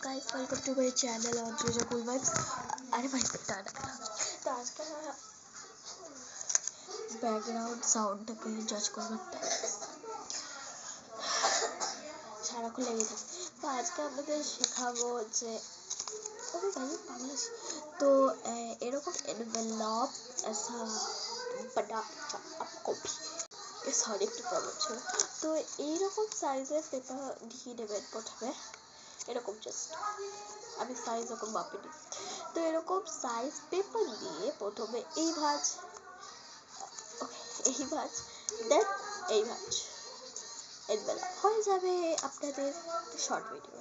Guys welcome to my channel और जो cool vibes. अरे भाई बताना तो आज का ব্যাকগ্রাউন্ড সাউন্ডটাকে জাজ করবেন সারাক্ষণ লেগে যায়। তো আজকে আপনাদের শেখাবো যে ওরে ভাই বাংলাদেশ তো এরকম এনভেলপ ऐसा बड़ा अच्छा आपको भी সরি একটু প্রবলেম ছিল। তো এইরকম সাইজের পেপার নিয়ে নেবেন প্রথমে, এরকম জাস্ট আমি সাইজ ওরকম মাপিনি। তো এরকম সাইজ পেপার দিয়ে প্রথমে এই ভাঁজ, এই ভাঁজ, দেন এই ভাঁজ, এনভেলপ হয়ে যাবে আপনাদের শর্ট ভিডিও।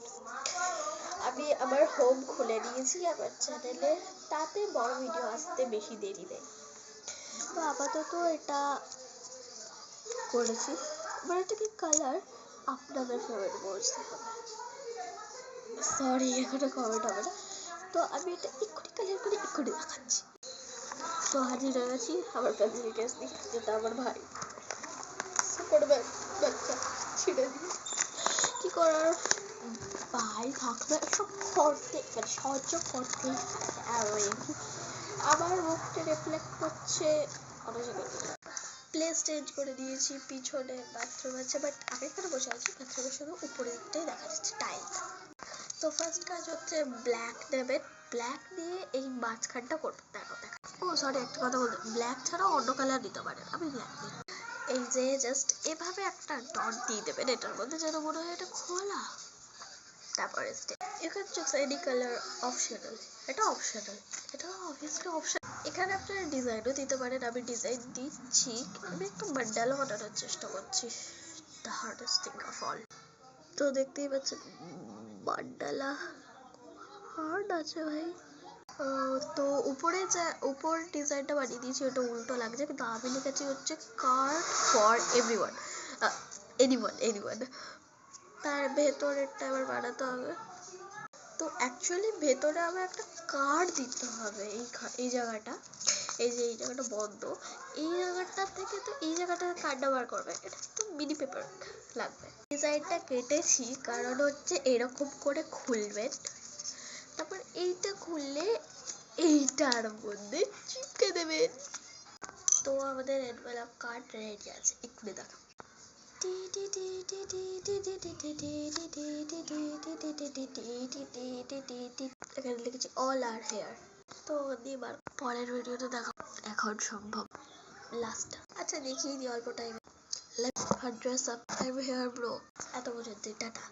আমি আমার হোম খুলে নিয়েছি আমার চ্যানেলে, তাতে বড় ভিডিও আসতে বেশি দেরি নেই। তো আপাতত এটা করেছি, এবার এটাকে কালার আপনাদের ফেভারিট বলতে হবে, সরি এখানে কমেন্ট হবে না। তো আমি এটা এক্ষুনি কালার করে এক্ষুনি দেখাচ্ছি। তো হাজির হয়ে গেছি আমার ফ্যামিলি কেস নিয়ে, যেটা আমার ভাই করবে বাচ্চা ছিঁড়ে দিয়ে কি করার, ভাই থাকবে সব করতে মানে সাহায্য করতে। আর আমার মুখটা রিফ্লেক্ট করছে অনেক জায়গায়। প্লেস চেঞ্জ করে দিয়েছি, পিছনে বাথরুম আছে, বাট আমি এখানে বসে আছি, বাথরুমের শুধু উপরের দিকটাই দেখা যাচ্ছে টাইল। তো ফার্স্ট কাজ হচ্ছে ব্ল্যাক নেবেন, ব্ল্যাক দিয়ে এই মাঝখানটা করবেন। দেখো ও সরি একটা কথা বলতে, ব্ল্যাক ছাড়াও অন্য কালার দিতে পারেন, আমি ব্ল্যাক দিই। এই যে জাস্ট এভাবে একটা ডট দিয়ে দেবেন এটার মধ্যে, যেন মনে হয় এটা খোলা। তারপরে you can choose any colour, optional, এটা অপশনাল, এটা অবভিয়াসলি অপশন। এখানে আপনারা ডিজাইনও দিতে পারেন, আমি ডিজাইন দিচ্ছি। আমি একটু মান্ডালা বানানোর চেষ্টা করছি, the hardest thing of all. তো দেখতেই পাচ্ছেন মান্ডালা হার্ড আছে ভাই। তো উপরে যে উপর ডিজাইনটা বানিয়ে দিয়েছি ওটা উল্টো লাগছে, কিন্তু আমি লিখেছি হচ্ছে কার্ড ফর এভরিওয়ান, এনিওয়ান। তার ভেতরেরটা এবার বানাতে হবে। তো অ্যাকচুয়ালি ভেতরে আমার একটা কার্ড দিতে হবে, এই জায়গাটা, এই যে এই জায়গাটা বন্ধ, এই জায়গাটা থেকে তো এই জায়গাটা কার্ডটা বার করবে, এটা তো মিনি পেপার লাগবে। ডিজাইনটা কেটেছি কারণ হচ্ছে এরকম করে খুলবেন, তারপর এইটা খুললে এইটার মধ্যে চিপকে দেবেন। তো আমাদের এনভেলপ কার্ড রেডি আছে, একটু দেখো। এখানে লিখেছি অল আর হেয়ার। তো এবার পরের ভিডিওতে দেখা এখন সম্ভব লাস্ট। আচ্ছা দেখিয়ে দিই অল্প টাইমে। Let's dress up, I am here bro. এত পর্যন্ত টাটা।